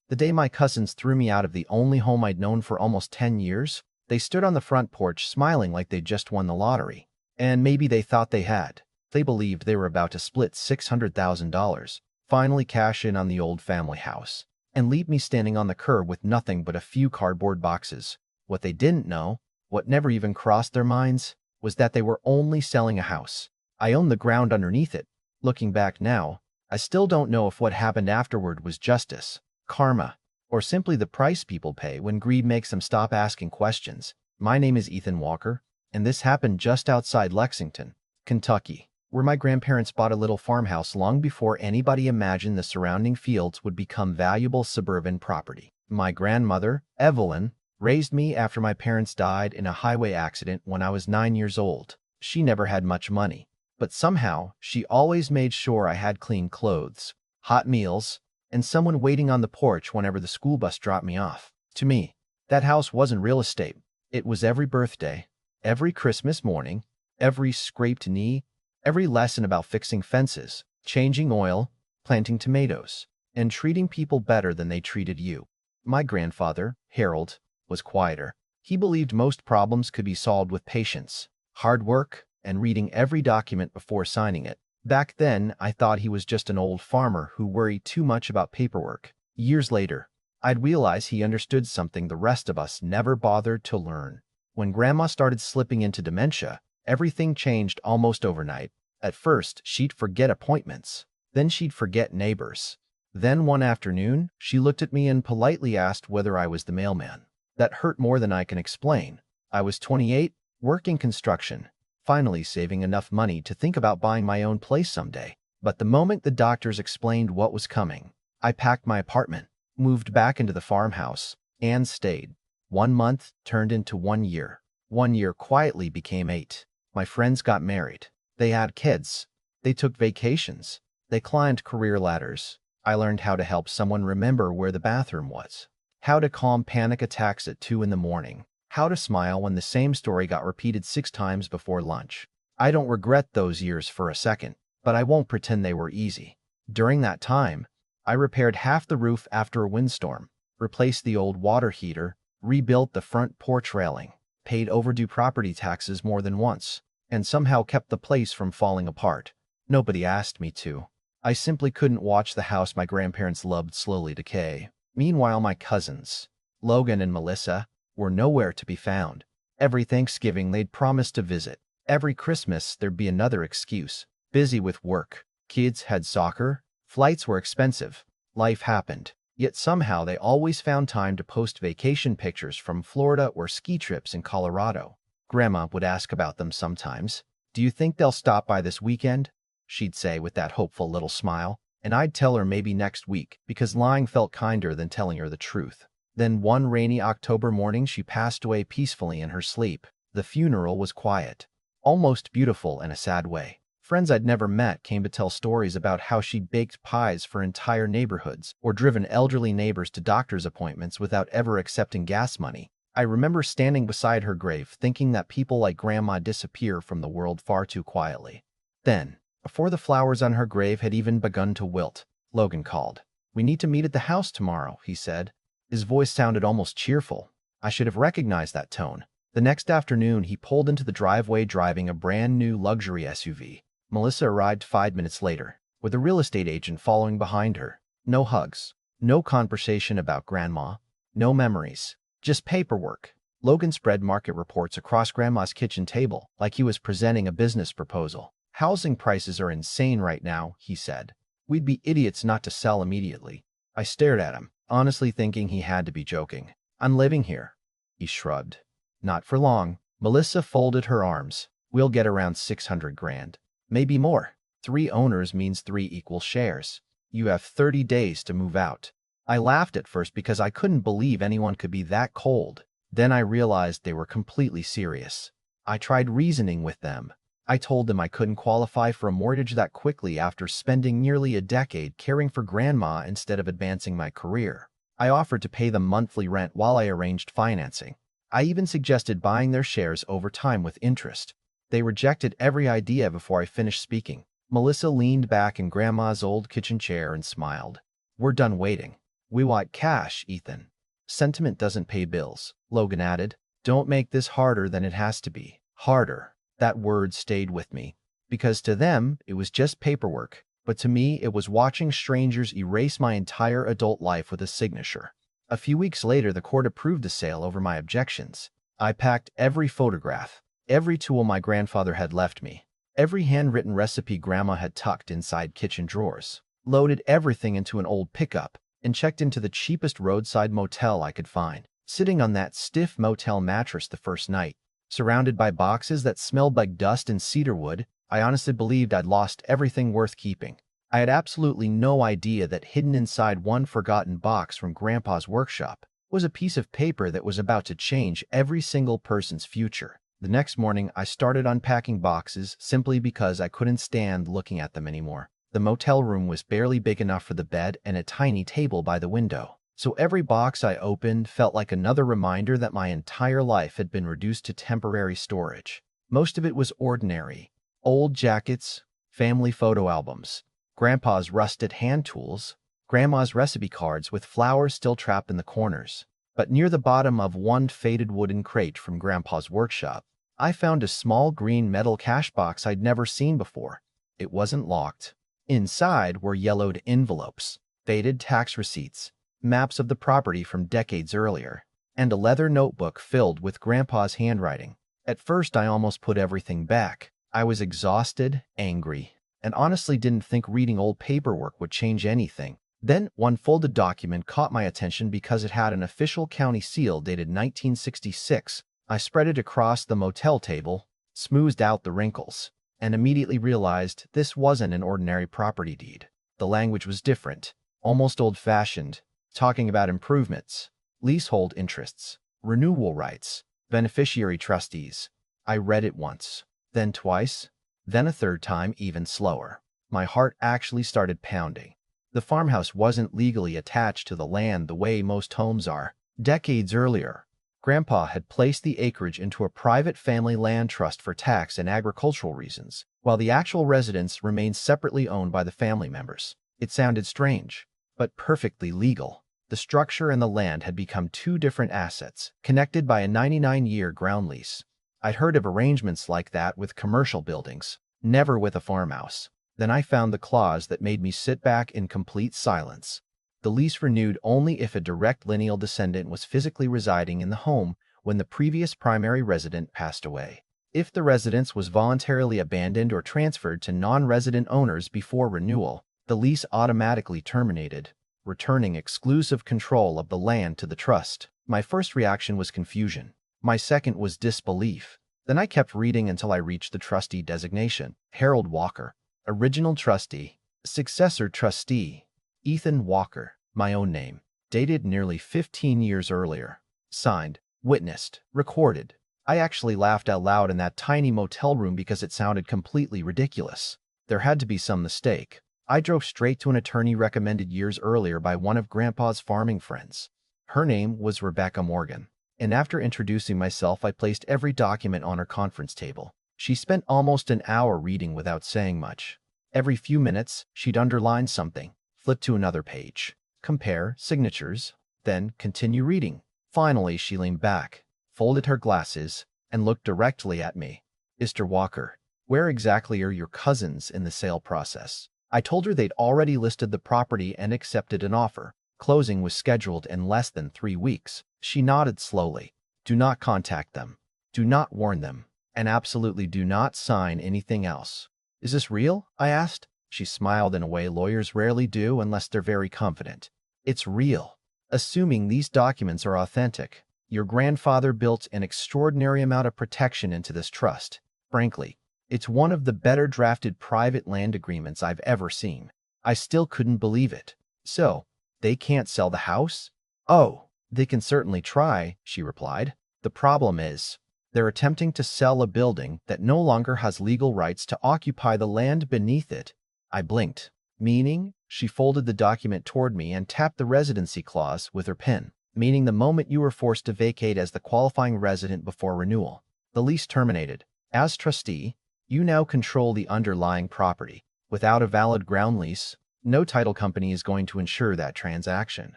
The day my cousins threw me out of the only home I'd known for almost 10 years, they stood on the front porch smiling like they'd just won the lottery. And maybe they thought they had. They believed they were about to split $600,000, finally cash in on the old family house, and leave me standing on the curb with nothing but a few cardboard boxes. What they didn't know, what never even crossed their minds, was that they were only selling a house. I owned the ground underneath it. Looking back now, I still don't know if what happened afterward was justice, karma, or simply the price people pay when greed makes them stop asking questions. My name is Ethan Walker, and this happened just outside Lexington, Kentucky, where my grandparents bought a little farmhouse long before anybody imagined the surrounding fields would become valuable suburban property. My grandmother, Evelyn, raised me after my parents died in a highway accident when I was 9 years old. She never had much money, but somehow she always made sure I had clean clothes, hot meals, and someone waiting on the porch whenever the school bus dropped me off. To me, that house wasn't real estate. It was every birthday, every Christmas morning, every scraped knee, every lesson about fixing fences, changing oil, planting tomatoes, and treating people better than they treated you. My grandfather, Harold, was quieter. He believed most problems could be solved with patience, hard work, and reading every document before signing it. Back then, I thought he was just an old farmer who worried too much about paperwork. Years later, I'd realize he understood something the rest of us never bothered to learn. When Grandma started slipping into dementia, everything changed almost overnight. At first, she'd forget appointments. Then she'd forget neighbors. Then one afternoon, she looked at me and politely asked whether I was the mailman. That hurt more than I can explain. I was 28, working construction, finally saving enough money to think about buying my own place someday. But the moment the doctors explained what was coming, I packed my apartment, moved back into the farmhouse, and stayed. 1 month turned into 1 year. 1 year quietly became 8. My friends got married. They had kids. They took vacations. They climbed career ladders. I learned how to help someone remember where the bathroom was, how to calm panic attacks at 2 in the morning, how to smile when the same story got repeated 6 times before lunch. I don't regret those years for a second, but I won't pretend they were easy. During that time, I repaired half the roof after a windstorm, replaced the old water heater, rebuilt the front porch railing, paid overdue property taxes more than once, and somehow kept the place from falling apart. Nobody asked me to. I simply couldn't watch the house my grandparents loved slowly decay. Meanwhile, my cousins, Logan and Melissa, were nowhere to be found. Every Thanksgiving they'd promised to visit. Every Christmas there'd be another excuse. Busy with work. Kids had soccer. Flights were expensive. Life happened. Yet somehow they always found time to post vacation pictures from Florida or ski trips in Colorado. Grandma would ask about them sometimes. "Do you think they'll stop by this weekend?" she'd say with that hopeful little smile. And I'd tell her maybe next week, because lying felt kinder than telling her the truth. Then one rainy October morning she passed away peacefully in her sleep. The funeral was quiet, almost beautiful in a sad way. Friends I'd never met came to tell stories about how she'd baked pies for entire neighborhoods or driven elderly neighbors to doctor's appointments without ever accepting gas money. I remember standing beside her grave thinking that people like Grandma disappear from the world far too quietly. Then, before the flowers on her grave had even begun to wilt, Logan called. "We need to meet at the house tomorrow," he said. His voice sounded almost cheerful. I should have recognized that tone. The next afternoon, he pulled into the driveway driving a brand new luxury SUV. Melissa arrived 5 minutes later, with a real estate agent following behind her. No hugs, no conversation about Grandma, no memories, just paperwork. Logan spread market reports across Grandma's kitchen table like he was presenting a business proposal. "Housing prices are insane right now," he said. "We'd be idiots not to sell immediately." I stared at him, honestly thinking he had to be joking. "I'm living here." He shrugged. "Not for long." Melissa folded her arms. "We'll get around 600 grand. Maybe more. 3 owners means 3 equal shares. You have 30 days to move out." I laughed at first because I couldn't believe anyone could be that cold. Then I realized they were completely serious. I tried reasoning with them. I told them I couldn't qualify for a mortgage that quickly after spending nearly a decade caring for Grandma instead of advancing my career. I offered to pay them monthly rent while I arranged financing. I even suggested buying their shares over time with interest. They rejected every idea before I finished speaking. Melissa leaned back in Grandma's old kitchen chair and smiled. "We're done waiting. We want cash, Ethan. Sentiment doesn't pay bills, Logan added. Don't make this harder than it has to be. Harder. That word stayed with me. Because to them, it was just paperwork. But to me, it was watching strangers erase my entire adult life with a signature. A few weeks later, the court approved the sale over my objections. I packed every photograph, every tool my grandfather had left me, every handwritten recipe Grandma had tucked inside kitchen drawers, loaded everything into an old pickup, and checked into the cheapest roadside motel I could find. Sitting on that stiff motel mattress the first night, surrounded by boxes that smelled like dust and cedarwood, I honestly believed I'd lost everything worth keeping. I had absolutely no idea that hidden inside one forgotten box from Grandpa's workshop was a piece of paper that was about to change every single person's future. The next morning, I started unpacking boxes simply because I couldn't stand looking at them anymore. The motel room was barely big enough for the bed and a tiny table by the window, so every box I opened felt like another reminder that my entire life had been reduced to temporary storage. Most of it was ordinary. Old jackets, family photo albums, Grandpa's rusted hand tools, Grandma's recipe cards with flowers still trapped in the corners. But near the bottom of one faded wooden crate from Grandpa's workshop, I found a small green metal cash box I'd never seen before. It wasn't locked. Inside were yellowed envelopes, faded tax receipts, maps of the property from decades earlier, and a leather notebook filled with Grandpa's handwriting. At first, I almost put everything back. I was exhausted, angry, and honestly didn't think reading old paperwork would change anything. Then, one folded document caught my attention because it had an official county seal dated 1966. I spread it across the motel table, smoothed out the wrinkles, and immediately realized this wasn't an ordinary property deed. The language was different, almost old-fashioned, talking about improvements, leasehold interests, renewal rights, beneficiary trustees. I read it once, then twice, then a third time even slower. My heart actually started pounding. The farmhouse wasn't legally attached to the land the way most homes are. Decades earlier, Grandpa had placed the acreage into a private family land trust for tax and agricultural reasons, while the actual residence remained separately owned by the family members. It sounded strange, but perfectly legal. The structure and the land had become two different assets, connected by a 99-year ground lease. I'd heard of arrangements like that with commercial buildings, never with a farmhouse. Then I found the clause that made me sit back in complete silence. The lease renewed only if a direct lineal descendant was physically residing in the home when the previous primary resident passed away. If the residence was voluntarily abandoned or transferred to non-resident owners before renewal, the lease automatically terminated, returning exclusive control of the land to the trust. My first reaction was confusion. My second was disbelief. Then I kept reading until I reached the trustee designation. Harold Walker, original trustee, successor trustee, Ethan Walker, my own name, dated nearly 15 years earlier. Signed, witnessed, recorded. I actually laughed out loud in that tiny motel room because it sounded completely ridiculous. There had to be some mistake. I drove straight to an attorney recommended years earlier by one of Grandpa's farming friends. Her name was Rebecca Morgan, and after introducing myself, I placed every document on her conference table. She spent almost an hour reading without saying much. Every few minutes, she'd underline something, flip to another page, compare signatures, then continue reading. Finally, she leaned back, folded her glasses, and looked directly at me. Mr. Walker, where exactly are your cousins in the sale process? I told her they'd already listed the property and accepted an offer. Closing was scheduled in less than 3 weeks. She nodded slowly. Do not contact them. Do not warn them. And absolutely do not sign anything else. Is this real? I asked. She smiled in a way lawyers rarely do unless they're very confident. It's real. Assuming these documents are authentic, your grandfather built an extraordinary amount of protection into this trust. Frankly, it's one of the better drafted private land agreements I've ever seen. I still couldn't believe it. So, they can't sell the house? Oh, they can certainly try, she replied. The problem is, they're attempting to sell a building that no longer has legal rights to occupy the land beneath it. I blinked. Meaning? She folded the document toward me and tapped the residency clause with her pen. Meaning the moment you were forced to vacate as the qualifying resident before renewal, the lease terminated. As trustee, you now control the underlying property. Without a valid ground lease, no title company is going to insure that transaction.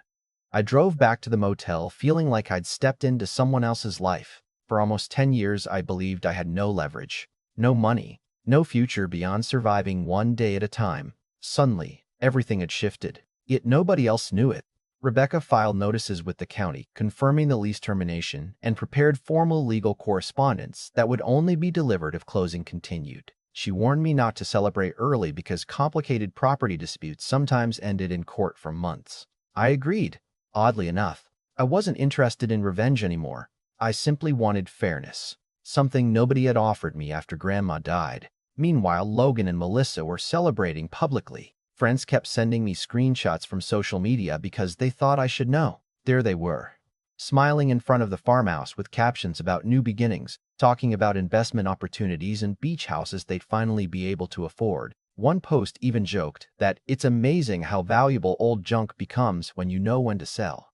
I drove back to the motel feeling like I'd stepped into someone else's life. For almost 10 years, I believed I had no leverage, no money, no future beyond surviving one day at a time. Suddenly, everything had shifted, yet nobody else knew it. Rebecca filed notices with the county, confirming the lease termination, and prepared formal legal correspondence that would only be delivered if closing continued. She warned me not to celebrate early because complicated property disputes sometimes ended in court for months. I agreed. Oddly enough, I wasn't interested in revenge anymore. I simply wanted fairness, something nobody had offered me after Grandma died. Meanwhile, Logan and Melissa were celebrating publicly. Friends kept sending me screenshots from social media because they thought I should know. There they were, smiling in front of the farmhouse with captions about new beginnings, talking about investment opportunities and beach houses they'd finally be able to afford. One post even joked that it's amazing how valuable old junk becomes when you know when to sell.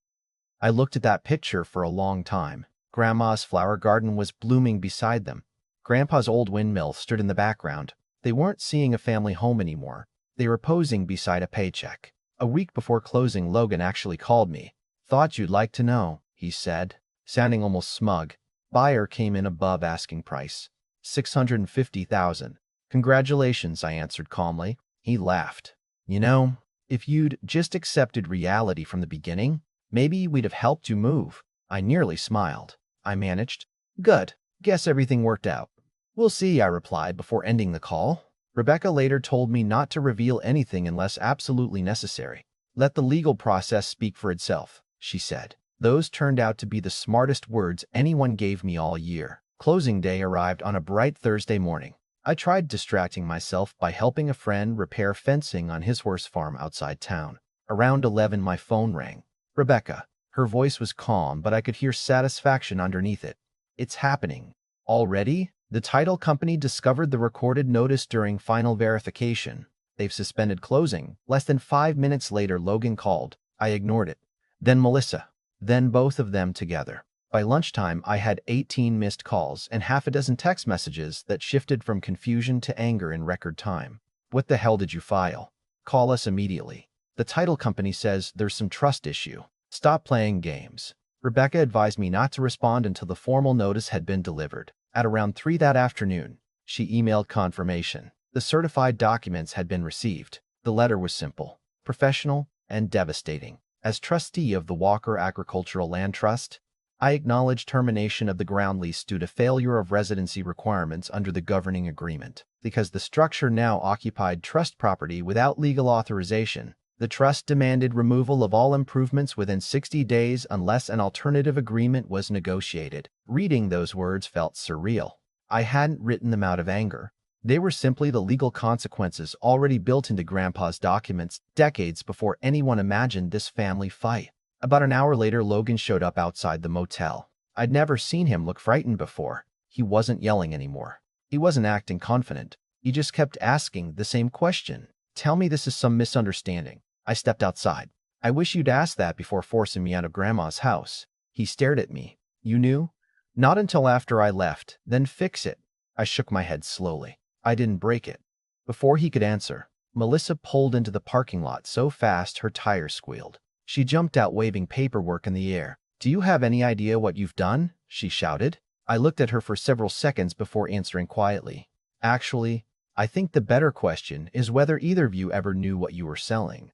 I looked at that picture for a long time. Grandma's flower garden was blooming beside them. Grandpa's old windmill stood in the background. They weren't seeing a family home anymore. They were posing beside a paycheck. A week before closing, Logan actually called me. "Thought you'd like to know," he said, sounding almost smug. Buyer came in above asking price. $650,000. "Congratulations," I answered calmly. He laughed. "You know, if you'd just accepted reality from the beginning, maybe we'd have helped you move." I nearly smiled. I managed. "Good. Guess everything worked out." "We'll see," I replied before ending the call. Rebecca later told me not to reveal anything unless absolutely necessary. "Let the legal process speak for itself," she said. Those turned out to be the smartest words anyone gave me all year. Closing day arrived on a bright Thursday morning. I tried distracting myself by helping a friend repair fencing on his horse farm outside town. Around 11, my phone rang. Rebecca. Her voice was calm, but I could hear satisfaction underneath it. "It's happening. Already?" The title company discovered the recorded notice during final verification. "They've suspended closing." Less than 5 minutes later, Logan called. I ignored it. Then Melissa. Then both of them together. By lunchtime, I had 18 missed calls and half a dozen text messages that shifted from confusion to anger in record time. "What the hell did you file? Call us immediately. The title company says there's some trust issue. Stop playing games." Rebecca advised me not to respond until the formal notice had been delivered. At around 3 that afternoon, she emailed confirmation. The certified documents had been received. The letter was simple, professional, and devastating. "As trustee of the Walker Agricultural Land Trust, I acknowledge termination of the ground lease due to failure of residency requirements under the governing agreement. Because the structure now occupied trust property without legal authorization, the trust demanded removal of all improvements within 60 days unless an alternative agreement was negotiated." Reading those words felt surreal. I hadn't written them out of anger. They were simply the legal consequences already built into Grandpa's documents decades before anyone imagined this family fight. About an hour later, Logan showed up outside the motel. I'd never seen him look frightened before. He wasn't yelling anymore. He wasn't acting confident. He just kept asking the same question. "Tell me this is some misunderstanding." I stepped outside. "I wish you'd asked that before forcing me out of Grandma's house." He stared at me. "You knew?" "Not until after I left. Then fix it." I shook my head slowly. "I didn't break it." Before he could answer, Melissa pulled into the parking lot so fast her tires squealed. She jumped out waving paperwork in the air. "Do you have any idea what you've done?" she shouted. I looked at her for several seconds before answering quietly. "Actually, I think the better question is whether either of you ever knew what you were selling."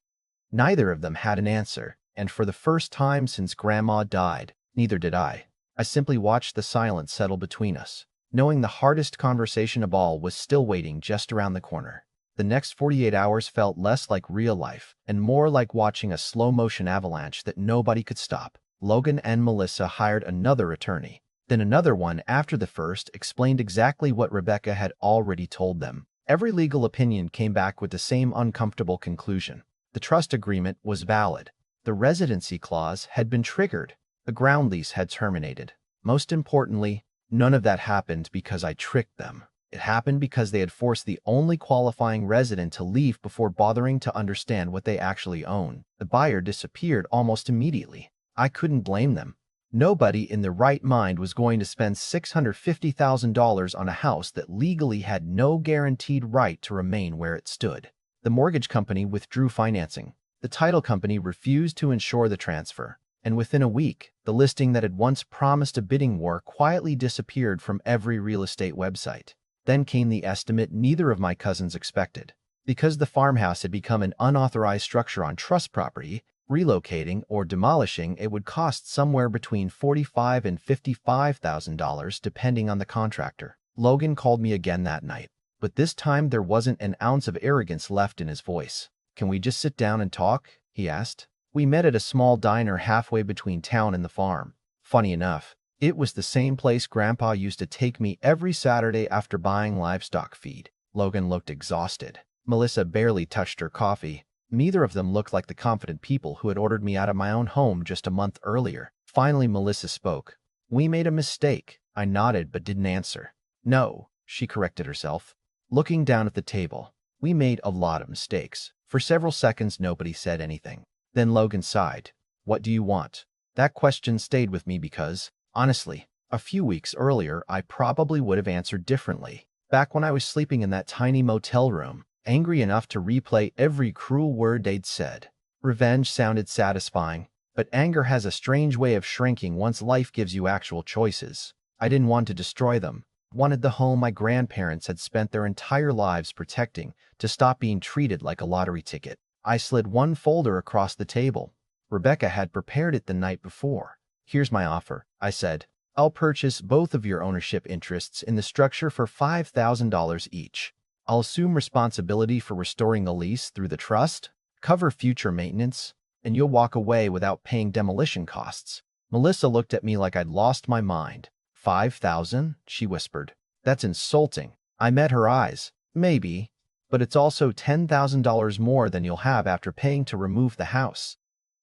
Neither of them had an answer, and for the first time since Grandma died, neither did I. I simply watched the silence settle between us, knowing the hardest conversation of all was still waiting just around the corner. The next 48 hours felt less like real life and more like watching a slow-motion avalanche that nobody could stop. Logan and Melissa hired another attorney. Then another one after the first explained exactly what Rebecca had already told them. Every legal opinion came back with the same uncomfortable conclusion. The trust agreement was valid. The residency clause had been triggered. The ground lease had terminated. Most importantly, none of that happened because I tricked them. It happened because they had forced the only qualifying resident to leave before bothering to understand what they actually own. The buyer disappeared almost immediately. I couldn't blame them. Nobody in their right mind was going to spend $650,000 on a house that legally had no guaranteed right to remain where it stood. The mortgage company withdrew financing. The title company refused to insure the transfer, and within a week, the listing that had once promised a bidding war quietly disappeared from every real estate website. Then came the estimate neither of my cousins expected. Because the farmhouse had become an unauthorized structure on trust property, relocating or demolishing it would cost somewhere between $45,000 and $55,000 depending on the contractor. Logan called me again that night, but this time there wasn't an ounce of arrogance left in his voice. "Can we just sit down and talk?" he asked. We met at a small diner halfway between town and the farm. Funny enough, it was the same place Grandpa used to take me every Saturday after buying livestock feed. Logan looked exhausted. Melissa barely touched her coffee. Neither of them looked like the confident people who had ordered me out of my own home just a month earlier. Finally, Melissa spoke. "We made a mistake." I nodded but didn't answer. "No," she corrected herself, looking down at the table. "We made a lot of mistakes." For several seconds, nobody said anything. Then Logan sighed. "What do you want?" That question stayed with me because, honestly, a few weeks earlier, I probably would have answered differently. Back when I was sleeping in that tiny motel room, angry enough to replay every cruel word they'd said. Revenge sounded satisfying, but anger has a strange way of shrinking once life gives you actual choices. I didn't want to destroy them. Wanted the home my grandparents had spent their entire lives protecting to stop being treated like a lottery ticket. I slid one folder across the table. Rebecca had prepared it the night before. "Here's my offer," I said. "I'll purchase both of your ownership interests in the structure for $5,000 each. I'll assume responsibility for restoring the lease through the trust, cover future maintenance, and you'll walk away without paying demolition costs." Melissa looked at me like I'd lost my mind. "5,000?" she whispered. "That's insulting." I met her eyes. "Maybe, but it's also $10,000 more than you'll have after paying to remove the house."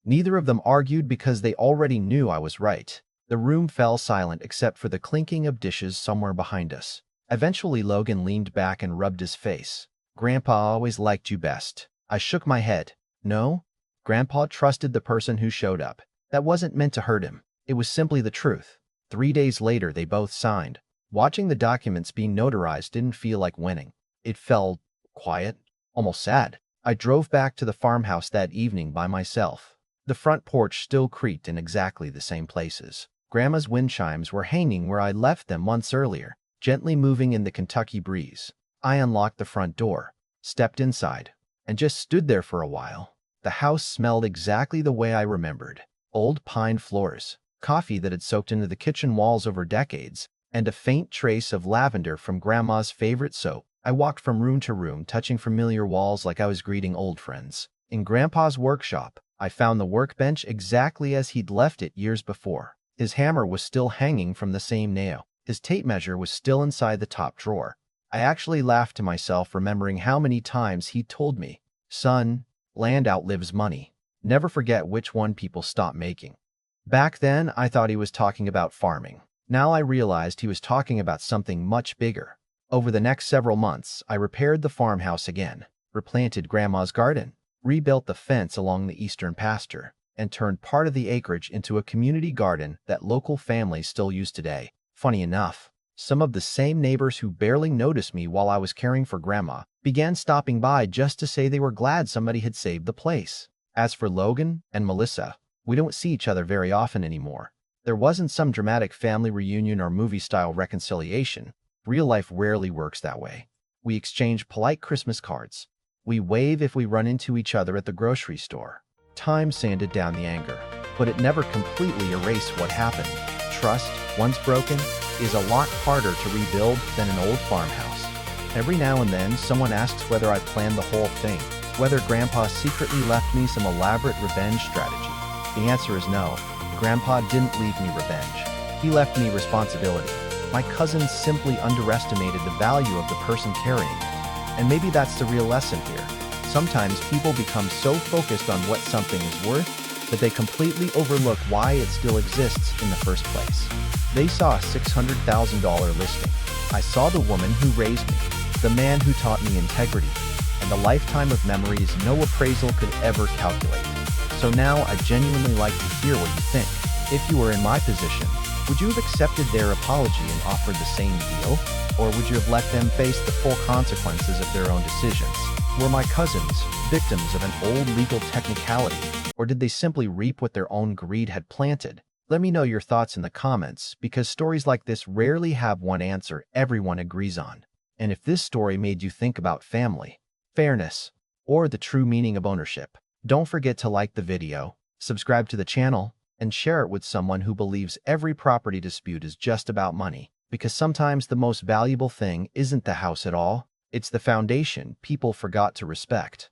Neither of them argued because they already knew I was right. The room fell silent except for the clinking of dishes somewhere behind us. Eventually, Logan leaned back and rubbed his face. "Grandpa always liked you best." I shook my head. "No, Grandpa trusted the person who showed up. That wasn't meant to hurt him. It was simply the truth." 3 days later, they both signed. Watching the documents being notarized didn't feel like winning. It felt quiet, almost sad. I drove back to the farmhouse that evening by myself. The front porch still creaked in exactly the same places. Grandma's wind chimes were hanging where I left them months earlier, gently moving in the Kentucky breeze. I unlocked the front door, stepped inside, and just stood there for a while. The house smelled exactly the way I remembered. Old pine floors, coffee that had soaked into the kitchen walls over decades, and a faint trace of lavender from Grandma's favorite soap. I walked from room to room, touching familiar walls like I was greeting old friends. In Grandpa's workshop, I found the workbench exactly as he'd left it years before. His hammer was still hanging from the same nail. His tape measure was still inside the top drawer. I actually laughed to myself, remembering how many times he'd told me, "Son, land outlives money. Never forget which one people stop making." Back then, I thought he was talking about farming. Now I realized he was talking about something much bigger. Over the next several months, I repaired the farmhouse again, replanted Grandma's garden, rebuilt the fence along the eastern pasture, and turned part of the acreage into a community garden that local families still use today. Funny enough, some of the same neighbors who barely noticed me while I was caring for Grandma began stopping by just to say they were glad somebody had saved the place. As for Logan and Melissa, we don't see each other very often anymore. There wasn't some dramatic family reunion or movie-style reconciliation. Real life rarely works that way. We exchange polite Christmas cards. We wave if we run into each other at the grocery store. Time sanded down the anger, but it never completely erased what happened. Trust, once broken, is a lot harder to rebuild than an old farmhouse. Every now and then, someone asks whether I planned the whole thing, whether Grandpa secretly left me some elaborate revenge strategy. The answer is no. Grandpa didn't leave me revenge. He left me responsibility. My cousins simply underestimated the value of the person carrying it. And maybe that's the real lesson here. Sometimes people become so focused on what something is worth that they completely overlook why it still exists in the first place. They saw a $600,000 listing. I saw the woman who raised me, the man who taught me integrity, and a lifetime of memories no appraisal could ever calculate. So now I genuinely like to hear what you think. If you were in my position, would you have accepted their apology and offered the same deal? Or would you have let them face the full consequences of their own decisions? Were my cousins victims of an old legal technicality, or did they simply reap what their own greed had planted? Let me know your thoughts in the comments, because stories like this rarely have one answer everyone agrees on. And if this story made you think about family, fairness, or the true meaning of ownership, don't forget to like the video, subscribe to the channel, and share it with someone who believes every property dispute is just about money. Because sometimes the most valuable thing isn't the house at all, it's the foundation people forgot to respect.